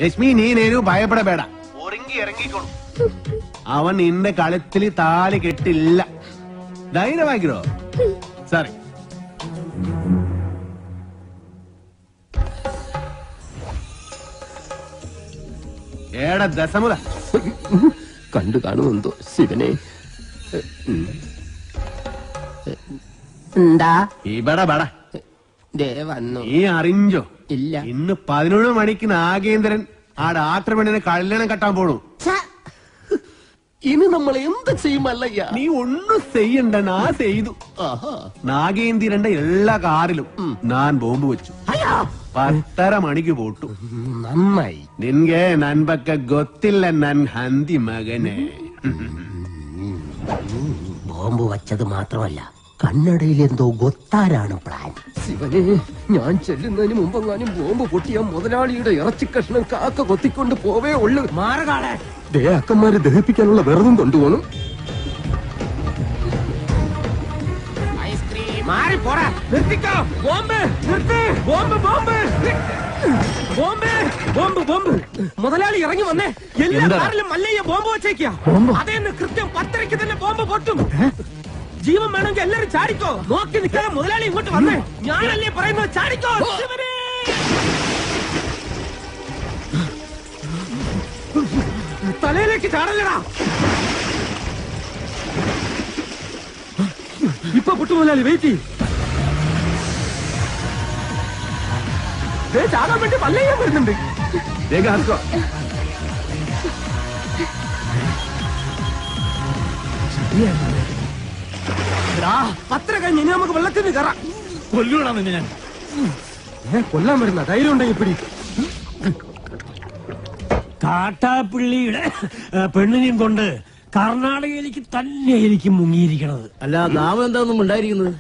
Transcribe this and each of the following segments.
ലക്ഷ്മി നീ നേരു ഭയപ്പെടಬೇಡ ഒരുങ്ങി ഇറങ്ങിക്കോളൂ അവൻ നിന്റെ കളത്തിൽ താലി കെട്ടില്ല ധൈര്യമാക്കിരോ സാറി ഏടാ ദശമുല കണ്ടു കാണുമെന്തോ ശിവനെ. എന്താ ഇവിടെ ബട വന്നു നീ അറിഞ്ഞോ? ഇല്ല. ഇന്ന് 11 മണിക്ക് നാഗേന്ദ്രൻ ആ ഡാക്ടർ പെണ്ണിനെ കല്യാണം കെട്ടാൻ പോണു. ഇനി നമ്മൾ എന്ത് ചെയ്യുമല്ലയ്യ? നീ ഒന്നും ചെയ്യണ്ട ഞാൻ ചെയ്തു. നാഗേന്ദ്രന്റെ എല്ലാ കാറിലും ഞാൻ ബോംബ് വെച്ചു. 10:30 മണിക്ക് പോട്ടു. നന്നായി. നിൻಗೆ ನನ್ ಬಗ್ಗೆ ಗೊತ್ತಿಲ್ಲ ನನ್ ಹಂದಿ മകനെ. ബോംബ് വച്ചത് മാത്രമല്ല കണ്ണടയിൽ എന്തോ ഗൊത്താനാണ് പ്ലാൻ. ശിവനെ, ഞാൻ ചെല്ലുന്നതിന് മുമ്പെങ്ങാനും ബോംബ് പൊട്ടിയ മുതലാളിയുടെ ഇറച്ചി കഷ്ണം കാക്ക കൊത്തിക്കൊണ്ട് പോവേ ഉള്ളു. മാറകാളെ അക്കന്മാരെ ദഹിപ്പിക്കാനുള്ള വെറുതും കൊണ്ടുപോകണം. മുതലാളി ഇറങ്ങി വന്നേ. എല്ലാ കാറിലും മല്ലയ്യ ബോംബ് വെച്ചേക്കാ. അതേന്ന് കൃത്യം 10:30 തന്നെ ബോംബ് പൊട്ടും. ജീവൻ വേണമെങ്കിൽ എല്ലാരും ചാടിക്കോ. നോക്കി നിൽക്കാതെ മുതലാളി ഇങ്ങോട്ട് വന്നേ. ഞാനല്ലേ പറയുന്നത്, ചാടിക്കോ. തലയിലേക്ക് ചാടല്ലടാ. ഇപ്പൊ പൊട്ടു മുതലാളി, വെയിറ്റ്. ചാടാൻ വേണ്ടി മല്ലയ്യ വരുന്നുണ്ട്. പത്ര കഴിഞ്ഞ് ഇനി നമുക്ക് വെള്ളത്തിന് കയറാം. കൊല്ലൂടാ നിന്നെ ഞാൻ. കൊല്ലാൻ വരുന്ന ധൈര്യം ഉണ്ടെങ്കിൽ പിടി. കാട്ടാപ്പിള്ളിയുടെ പെണ്ണിനെയും കൊണ്ട് കർണാടകയിലേക്ക് തന്നെ എനിക്ക് മുങ്ങിയിരിക്കണത്. അല്ല, നാമം എന്താണെന്നും ഉണ്ടായിരിക്കുന്നത്.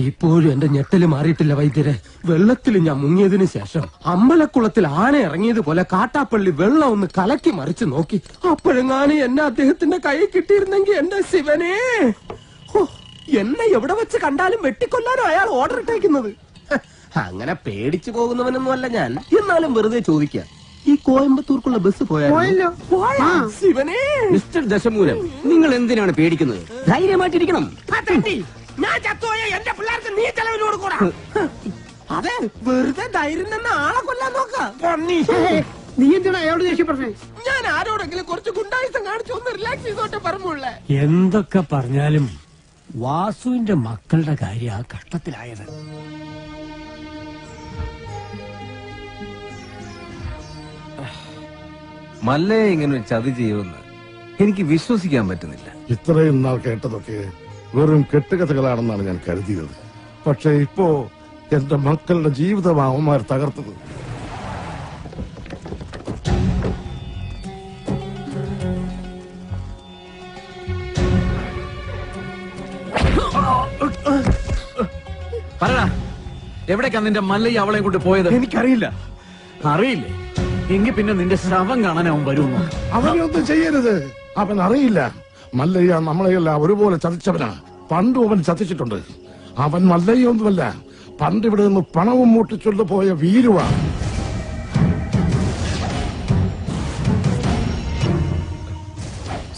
ഇപ്പോഴും എന്റെ ഞെട്ടല് മാറിയിട്ടില്ല വൈദ്യരെ. വെള്ളത്തിൽ ഞാൻ മുങ്ങിയതിനു ശേഷം അമ്പലക്കുളത്തിൽ ആന ഇറങ്ങിയതുപോലെ കാട്ടാപ്പള്ളി വെള്ളം ഒന്ന് കലക്കി മറിച്ച് നോക്കി. അപ്പോഴെങ്ങാനും എന്നെ അദ്ദേഹത്തിന്റെ കൈ കിട്ടിയിരുന്നെങ്കിൽ എന്റെ ശിവനെ, എന്നെ എവിടെ വെച്ച് കണ്ടാലും വെട്ടിക്കൊല്ലാനോ അയാൾ ഓർഡർ ഇട്ടേക്കുന്നത്. അങ്ങനെ പേടിച്ചു പോകുന്നവനൊന്നും അല്ല ഞാൻ. എന്നാലും വെറുതെ ചോദിക്കാം, ഈ കോയമ്പത്തൂർക്കുള്ള ബസ് പോയാലോ? ശിവനെ, മിസ്റ്റർ ദശമൂലം, നിങ്ങൾ എന്തിനാണ് പേടിക്കുന്നത്? ധൈര്യമായിട്ടിരിക്കണം. ഞാൻ ചത്തുപോയ എന്റെ പിള്ളേർക്ക് നീ ചെലവിന് കൊടുക്കൂടാ. അതെ, വെറുതെ ധൈര്യം തന്നെ ആളെ കൊല്ലാൻ നോക്കാം. നീ എന്തിനാ അയാളോട് ദേഷ്യപ്പെട്ടേ? ഞാൻ ആരോടെങ്കിലും കുറച്ച് ഗുണ്ടായുസം കാണിച്ചു ഒന്ന് റിലാക്സ് ചെയ്തോട്ടെ പറഞ്ഞുള്ളേ. എന്തൊക്കെ പറഞ്ഞാലും വാസുവിന്റെ മക്കളുടെ കാര്യം ആ കഷ്ടത്തിലായത്. മല്ലയെ ഇങ്ങനെ ചതി ചെയ്യുമെന്ന് എനിക്ക് വിശ്വസിക്കാൻ പറ്റുന്നില്ല. ഇത്രയും നാൾ കേട്ടതൊക്കെ വെറും കെട്ടുകഥകളാണെന്നാണ് ഞാൻ കരുതിയത്. പക്ഷെ ഇപ്പോ എന്റെ മക്കളുടെ ജീവിതം അവന്മാർ തകർത്തത്. പറടാ, എവിടേക്കാ നിന്റെ മല്ലയ്യ അവളെ കൊണ്ട് പോയത്? എനിക്കറിയില്ല. അറിയില്ലേ? എങ്കിൽ പിന്നെ നിന്റെ ശവം കാണാൻ അവൻ വരുമോ? അവനൊന്നും ചെയ്യരുത്. അവൻ അറിയില്ല. മല്ലയ്യ നമ്മളെയെല്ലാം ഒരുപോലെ ചതിച്ചവനാ. പണ്ടും അവൻ ചതിച്ചിട്ടുണ്ട്. അവൻ മല്ലയ്യ ഒന്നുമല്ല, പണ്ട് ഇവിടെ നിന്ന് പണവും മൂട്ടിച്ചുകൊണ്ട് പോയ വീരുവാ.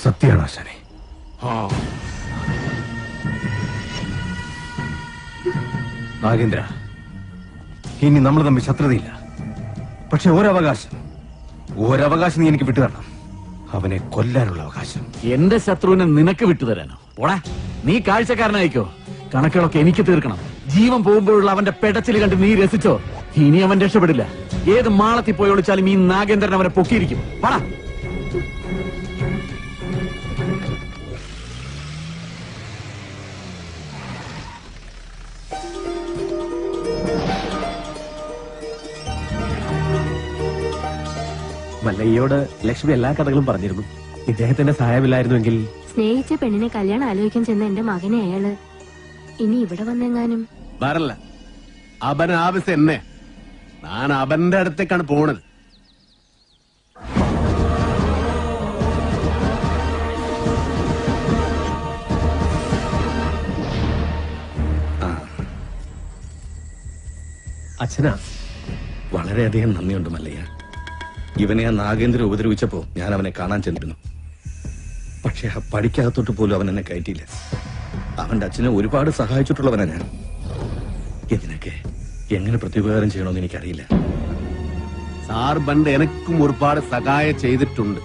സത്യമാണ് ആശാനെ. നാഗേന്ദ്ര, ഇനി നമ്മൾ തമ്മിൽ ശത്രുതയില്ല. പക്ഷെ ഒരവകാശം നീ എനിക്ക് വിട്ടുതരണം. അവനെ കൊല്ലാനുള്ള അവകാശം. എന്റെ ശത്രുവിനെ നിനക്ക് വിട്ടുതരാനോ? പോടാ, നീ കാഴ്ചക്കാരനായിക്കോ. കണക്കുകളൊക്കെ എനിക്ക് തീർക്കണം. ജീവൻ പോകുമ്പോഴുള്ള അവന്റെ പെടച്ചിൽ കണ്ട് നീ രസിച്ചോ? ഇനി അവൻ രക്ഷപ്പെടില്ല. ഏത് മാളത്തിൽ പോയി ഒളിച്ചാലും ഈ നാഗേന്ദ്രൻ അവനെ പൊക്കിയിരിക്കും. പോടാ. മല്ലയ്യോട് ലക്ഷ്മി എല്ലാ കഥകളും പറഞ്ഞിരുന്നു. ഇദ്ദേഹത്തിന്റെ സഹായമില്ലായിരുന്നുവെങ്കിൽ. സ്നേഹിച്ച പെണ്ണിനെ കല്യാണം ആലോചിക്കാൻ ചെന്ന എന്റെ മകനെ അയാള് ഇനി ഇവിടെ വന്നെങ്ങാനും വരല്ല. അവൻ ആവശ്യം എന്നെ. ഞാൻ അവന്റെ അടുത്തേക്കാണ് പോണത്. അച്ഛനാ, വളരെയധികം നന്ദിയുണ്ട് മല്ലയ്യ. ഇവനെ ആ നാഗേന്ദ്രൻ ഉപദ്രവിച്ചപ്പോ ഞാൻ അവനെ കാണാൻ ചെന്നിരുന്നു. പക്ഷെ ആ പടിക്കകത്തോട്ട് പോലും അവൻ എന്നെ കയറ്റിയില്ല. അവന്റെ അച്ഛനെ ഒരുപാട് സഹായിച്ചിട്ടുള്ളവനാ ഞാൻ. ഇതിനൊക്കെ എങ്ങനെ പ്രത്യുപകാരം ചെയ്യണമെന്ന് എനിക്കറിയില്ല. സാർ പണ്ട് എനക്കും ഒരുപാട് സഹായം ചെയ്തിട്ടുണ്ട്.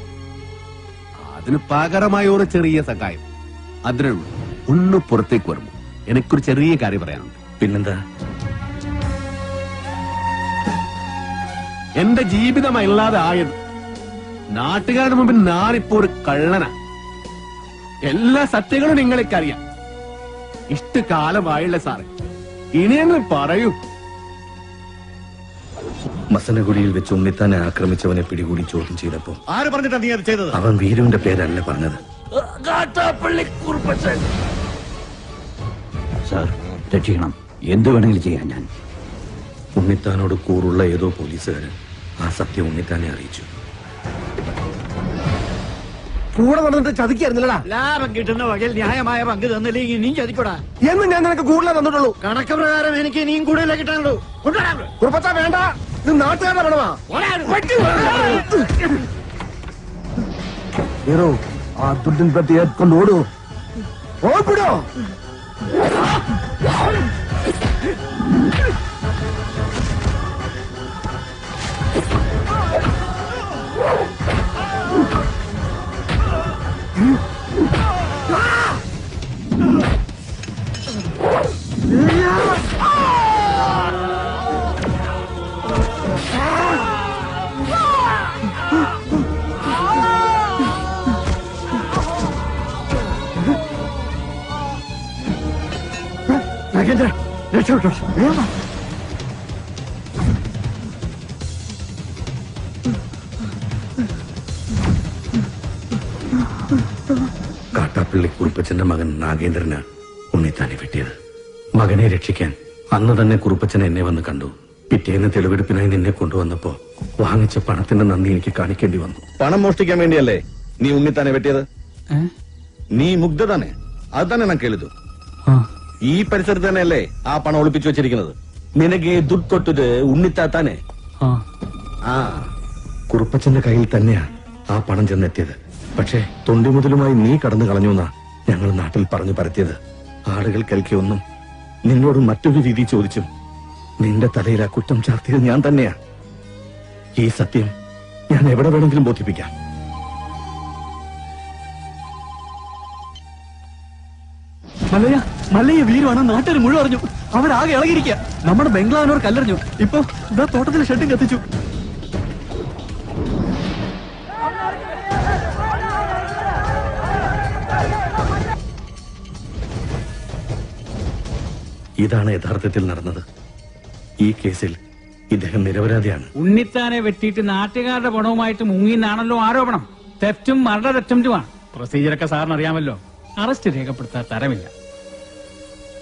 അതിന് പകരമായ ഒരു ചെറിയ സഹായം അതിനുള്ളൂ. ഒന്ന് പുറത്തേക്ക് വരുമ്പോ എനിക്കൊരു ചെറിയ കാര്യം പറയാനുണ്ട്. പിന്നെന്താ? എന്റെ ജീവിതമല്ലാതെ ആയത് നാട്ടുകാരുടെ മുമ്പിൽ ഞാനിപ്പോ ഒരു കള്ളനാ. എല്ലാ സത്യങ്ങളും നിങ്ങൾക്കറിയാം. ഇഷ്ടകാലമായില്ല സാറേ, ഇനിയെങ്കിലും പറയൂ. മസനഗുഡിയിൽ വെച്ച് ഉണ്ണിത്താനെ ആക്രമിച്ചവനെ പിടികൂടി ചോദ്യം ചെയ്തപ്പോ ആര് പറഞ്ഞിട്ടാ നീ അത് ചെയ്തത്? അവൻ വീരുവിന്റെ പേരല്ല പറഞ്ഞത്. സാർ രക്ഷിക്കണം, എന്ത് വേണമെങ്കിലും ചെയ്യാൻ ഞാൻ. ഉണ്ണിത്താനോട് കൂറുള്ള ഏതോ പോലീസുകാരൻ ആ സത്യം ഉണ്ണിത്താനെ അറിയിച്ചു. കൂടെ നടന്നിട്ട് ചതിക്കായിരുന്നില്ലടാ. ലാഭം കിട്ടുന്ന വകയിൽ ന്യായമായ പങ്ക് തന്നില്ലെങ്കിൽ നീ ചതിക്കൂടാ. എന്ന് ഞാൻ നിനക്ക് കൂടുതലേ തന്നിട്ടുള്ളൂ. കണക്ക് പ്രകാരം എനിക്ക് ഇനിയും കൂടുതലേ കിട്ടാനുള്ളൂ. കുറുപ്പച്ച വേണ്ട, ഇത് നാട്ടുകാരുടെ പണമാ. ആ ദുഡിൻ പറ്റി ഏറ്റുകൊണ്ട് ഓടൂ. ഓടിപ്പിടോ. കാട്ടാപ്പള്ളി കുറുപ്പച്ചന്റെ മകൻ നാഗേന്ദ്രന് ഉണ്ണിത്താനെ വെട്ടിയത്. മകനെ രക്ഷിക്കാൻ അന്ന് തന്നെ കുറുപ്പച്ചൻ എന്നെ വന്ന് കണ്ടു. പിറ്റേന്ന് തെളിവെടുപ്പിനായി നിന്നെ കൊണ്ടുവന്നപ്പോ വാങ്ങിച്ച പണത്തിന്റെ നന്ദി എനിക്ക് കാണിക്കേണ്ടി വന്നു. പണം മോഷ്ടിക്കാൻ വേണ്ടിയല്ലേ നീ ഉണ്ണിത്താനെ വെട്ടിയത്? നീ മുഗ്ധ തന്നെ, അത് തന്നെ ഞാൻ കേളിതു. ഈ പരിസരത്ത് തന്നെയല്ലേ ആ പണം ഒളിപ്പിച്ചു വെച്ചിരിക്കുന്നത്? നിനക്ക് ദുഡ് കൊട്ടത് ഉണ്ണിത്താത്താനെ. ആ കുറുപ്പച്ചന്റെ കയ്യിൽ തന്നെയാ ആ പണം ചെന്നെത്തിയത്. പക്ഷേ തൊണ്ടി മുതലുമായി നീ കടന്നു കളഞ്ഞുവെന്നാ ഞങ്ങൾ നാട്ടിൽ പറഞ്ഞു പരത്തിയത്. ആളുകൾ കേൾക്കിയൊന്നും നിന്നോട് മറ്റൊരു രീതി ചോദിച്ചും നിന്റെ തലയിൽ ആ കുറ്റം ചാർത്തിയത് ഞാൻ തന്നെയാ. ഈ സത്യം ഞാൻ എവിടെ വേണമെങ്കിലും ബോധിപ്പിക്കാം. മല്ലയ്യ, മല്ലയ്യ വീരുവാണ് നാട്ടുകാർ മുഴുവൻ അറിഞ്ഞു. അവരാകെ ഇളകിയിരിക്കുക. നമ്മുടെ ബംഗ്ലാവിനോർ കല്ലെറിഞ്ഞു. ഇപ്പൊ ഇതാ തോട്ടത്തിൽ ഷെഡും കത്തിച്ചു. ഇതാണ് യഥാർത്ഥത്തിൽ നടന്നത്. ഈ കേസിൽ ഇദ്ദേഹം നിരപരാധിയാണ്. ഉണ്ണിത്താനെ വെട്ടിയിട്ട് നാട്ടുകാരുടെ പണവുമായിട്ട് മുങ്ങിന്നാണല്ലോ ആരോപണം. തെഫ്റ്റും മർഡർ അറ്റംപ്റ്റുമാണ്. പ്രൊസീജിയറൊക്കെ സാറിന് അറിയാമല്ലോ. അറസ്റ്റ് രേഖപ്പെടുത്താൻ തരമില്ല.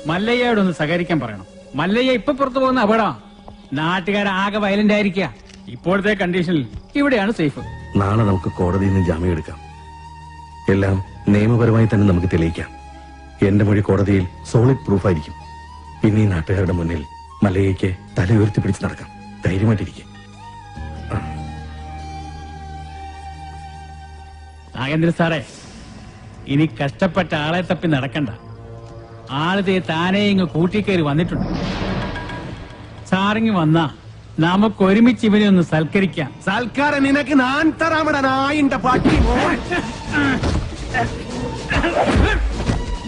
മല്ലയ്യയോടൊന്ന് സഹകരിക്കാൻ പറയണം. മല്ലയ്യ ഇപ്പൊ പുറത്തു പോകുന്ന അപകടമാണ്. നാട്ടുകാരാകെ വയലന്റ് ആയിരിക്കുക. ഇപ്പോഴത്തെ കണ്ടീഷനിൽ ഇവിടെയാണ് സേഫ്. നാളെ നമുക്ക് കോടതിയിൽ നിന്ന് ജാമ്യം എടുക്കാം. എല്ലാം നിയമപരമായി തന്നെ നമുക്ക് തെളിയിക്കാം. എന്റെ മൊഴി കോടതിയിൽ സോളിഡ് പ്രൂഫായിരിക്കും. പിന്നെ ഈ നാട്ടുകാരുടെ മുന്നിൽ മല്ലയ്യയ്ക്ക് തല ഉയർത്തി പിടിച്ച് നടക്കാം. ധൈര്യമായിട്ടിരിക്കും. നാഗേന്ദ്ര സാറേ, ഇനി കഷ്ടപ്പെട്ട ആളെ തപ്പി നടക്കണ്ട. ആളത്തെ താനേ ഇങ്ങ് കൂട്ടിക്കയറി വന്നിട്ടുണ്ട്. സാറിങ് വന്നാ നമുക്ക് ഒരുമിച്ച് ഇവനെ ഒന്ന് സൽക്കരിക്കാം. സൽക്കാരം നിനക്ക് ഞാൻ തരാമടാ നായിന്റെ പാട്ടി.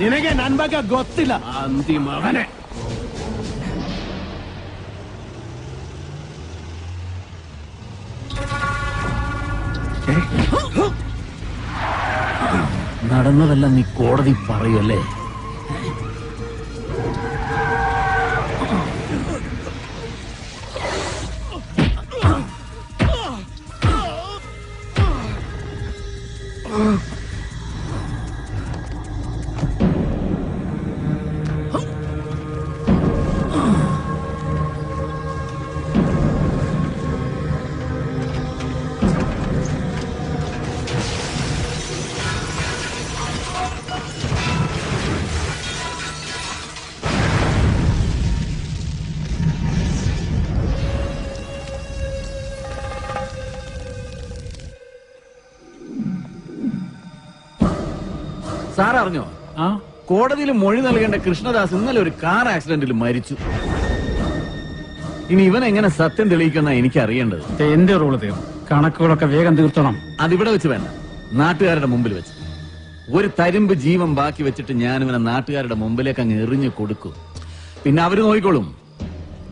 നിനക്ക് നൻപക ಗೊತ್ತಿಲ್ಲ അന്തിമവനെ. നടന്നതെല്ലാം നീ കോടതി പറയല്ലേ? സാർ അറിഞ്ഞോ? കോടതിയിൽ മൊഴി നൽകേണ്ട കൃഷ്ണദാസ് ഇന്നലെ ഒരു കാർ ആക്സിഡന്റിൽ മരിച്ചു. ഇനി ഇവൻ എങ്ങനെ സത്യം തെളിയിക്കുന്ന എനിക്ക് അറിയേണ്ടത്. എന്റെ റോള് തീർന്നു. കണക്കുകളൊക്കെ വേഗം തീർത്തണം. അതിവിടെ വെച്ച് വേണ്ട, നാട്ടുകാരുടെ മുമ്പിൽ വെച്ച്. ഒരു തരിമ്പ് ജീവൻ ബാക്കി വെച്ചിട്ട് ഞാനിവനെ നാട്ടുകാരുടെ മുമ്പിലേക്ക് അങ്ങ് എറിഞ്ഞു കൊടുക്കും. പിന്നെ അവര് നോക്കിക്കോളും.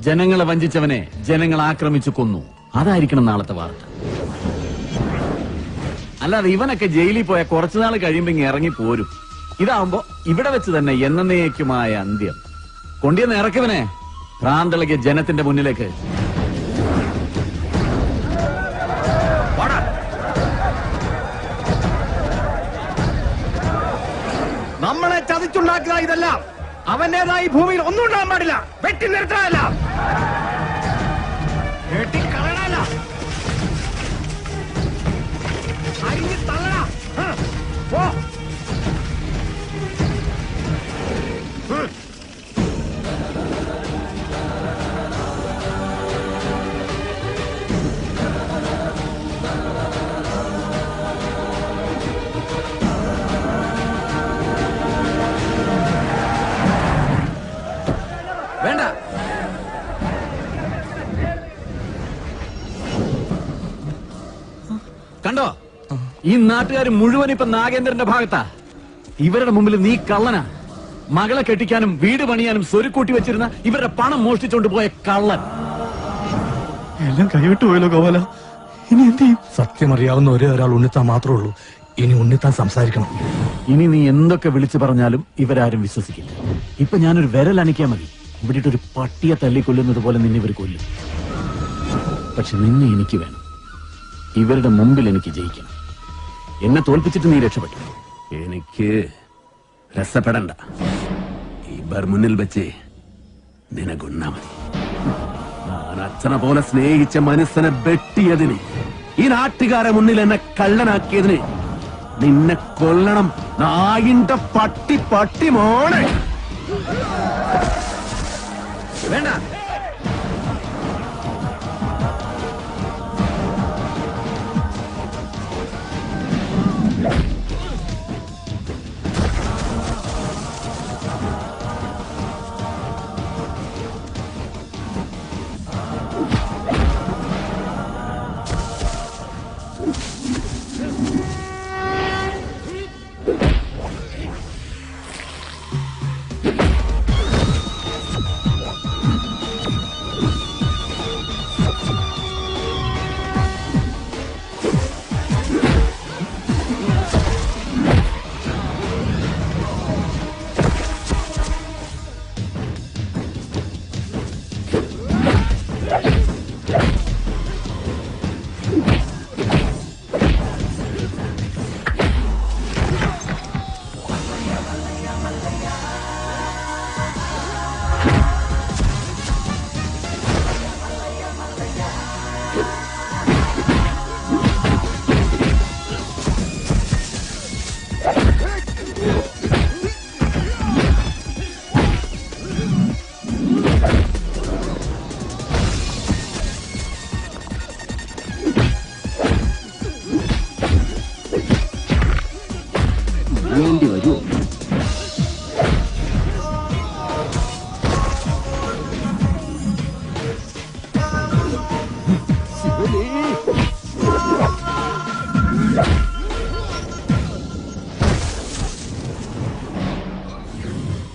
ജനങ്ങളെ വഞ്ചിച്ചവനെ ജനങ്ങൾ ആക്രമിച്ചു കൊന്നു. അതായിരിക്കണം നാളത്തെ വാർത്ത. അല്ലാതെ ഇവനൊക്കെ ജയിലിൽ പോയ കുറച്ചുനാൾ കഴിയുമ്പോ ഇങ്ങ് ഇറങ്ങി പോരും. ഇതാവുമ്പോ ഇവിടെ വെച്ച് തന്നെ എന്നേക്കുമായ അന്ത്യം. കൊണ്ടിയെന്ന് ഇറക്കിവനെ ഭ്രാന്തളകിയ ജനത്തിന്റെ മുന്നിലേക്ക്. നമ്മളെ ചതിച്ചുണ്ടാക്കുക ഇതെല്ലാം. അവന്റേതായി ഭൂമിയിൽ ഒന്നും ഉണ്ടാകാൻ പാടില്ല. വെട്ടി നിർത്താനല്ല, വെട്ടിക്കളയണല്ല, അരിഞ്ഞ് തള്ളണ. പോ. വേണ്ട, കണ്ടോ? ഈ നാട്ടുകാർ മുഴുവൻ ഇപ്പൊ നാഗേന്ദ്രന്റെ ഭാഗത്താ. ഇവരുടെ മുമ്പിൽ നീ കള്ളനാ. മകളെ കെട്ടിക്കാനും വീട് പണിയാനും സ്വരുക്കൂട്ടി വെച്ചിരുന്ന ഇവരുടെ പണം മോഷ്ടിച്ചോണ്ട് പോയ കള്ളൻ. എല്ലാം കൈവിട്ടു പോയല്ലോ ഗോപാല. ഇനി എന്ത് ചെയ്യും? സത്യം അറിയാവുന്ന ഒരേ ഒരാൾ ഉണ്ണിത്താൻ മാത്രമേ ഉള്ളൂ. ഇനി ഉണ്ണിത്താൻ സംസാരിക്കണം. ഇനി നീ എന്തൊക്കെ വിളിച്ചു പറഞ്ഞാലും ഇവരാരും വിശ്വസിക്കില്ല. ഇപ്പൊ ഞാനൊരു വിരൽ അണിക്കാൻ മതി, ഇവിടെ ഒരു പട്ടിയെ തല്ലിക്കൊല്ലുന്നത് പോലെ നിന്നെ ഇവർ കൊല്ലും. പക്ഷെ നിന്നെ എനിക്ക് വേണം. ഇവരുടെ മുമ്പിൽ എനിക്ക് ജയിക്കണം. എന്നെ തോൽപ്പിച്ചിട്ട് നീ രക്ഷപ്പെട്ടു. എനിക്ക് രസപ്പെടണ്ട. ഇവർ മുന്നിൽ വെച്ച് നിനകൊന്നാ മതി. ഞാൻ അച്ഛനെ പോലെ സ്നേഹിച്ച മനസ്സിനെ വെട്ടിയതിന്, ഈ നാട്ടുകാരെ മുന്നിൽ എന്നെ കള്ളനാക്കിയതിന് നിന്നെ കൊല്ലണം. നായിന്റെ പട്ടി പട്ടി മോനെ. വേണ്ട, വേണ്ടി വരൂ.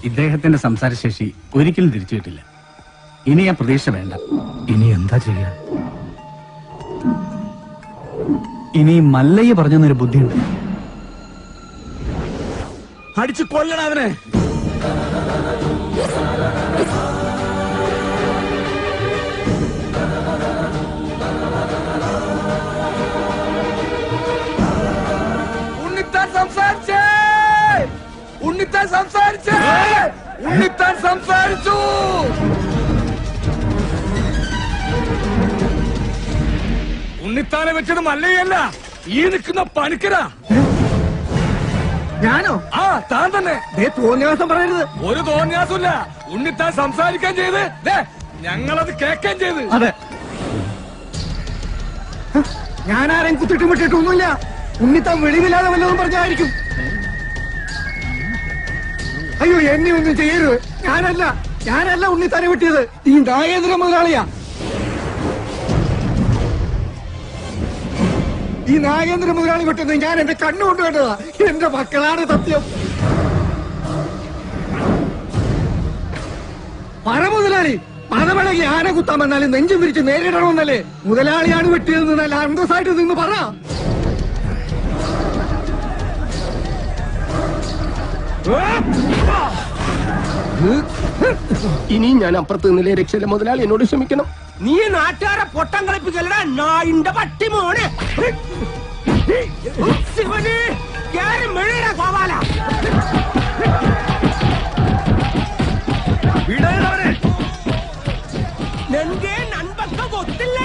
ഇദ്ദേഹത്തിന്റെ സംസാരശേഷി ഒരിക്കലും തിരിച്ചു കിട്ടില്ല. ഇനി ആ പ്രതീക്ഷ വേണ്ട. ഇനി എന്താ ചെയ്യാ? ഇനി മല്ലയ്യ പറഞ്ഞൊരു ബുദ്ധിയുണ്ട്. അടിച്ചു കൊല്ലണം അവനെ. ഉണ്ണിത്താൻ സംസാരിച്ചേ, ഉണ്ണിത്താൻ സംസാരിച്ചേ, ഉണ്ണിത്താൻ സംസാരിച്ചു. ഉണ്ണിത്താനെ വെച്ചത് മല്ലയല്ല, ഈ നിൽക്കുന്ന പണിക്കരാ. ഞാനോ? ആ, താൻ തന്നെ. തോന്നിയാസം പറയരുത്. ഒരു തോന്നിയാസമില്ല. ഉണ്ണിത്താൻ സംസാരിക്കാൻ ചെയ്ത് ഞങ്ങളത് കേൾക്കാൻ ചെയ്ത്. അതെ, ഞാനാരെയും കുത്തിട്ടും വിട്ടിട്ടൊന്നുമില്ല. ഉണ്ണിത്താൻ വെളിവില്ലാതെ വല്ലതും പറഞ്ഞായിരിക്കും. അയ്യോ എന്നെ ഒന്നും ചെയ്യരുത്. ഞാനല്ല ഉണ്ണിത്താനെ വെട്ടിയത്, ഈ നാഗേന്ദ്ര മുതലാളിയാ. ഈ നാഗേന്ദ്ര മുതലാളി വെട്ടുന്നത് ഞാൻ എന്റെ കണ്ണുകൊണ്ട് കണ്ടതാ. എന്റെ മക്കളാണ് സത്യം. പറ മുതലാളി, പണമടങ്ങി ആന കുത്താൻ വന്നാലും നെഞ്ചും വിരിച്ച് നേരിടണമെന്നല്ലേ? മുതലാളിയാണ് വെട്ടിയതെന്ന് നല്ല അന്തസ്സായിട്ട് നിന്ന് പറ. ഇനി ഞാൻ അപ്പുറത്ത് നിന്നില്ലേ രക്ഷയില്ല. മുതലാളി എന്നോട് ക്ഷമിക്കണം. നീ നാട്ടുകാരെ പൊട്ടം കളിപ്പിക്കലടാ നായിന്റെ പട്ടി മോനെ.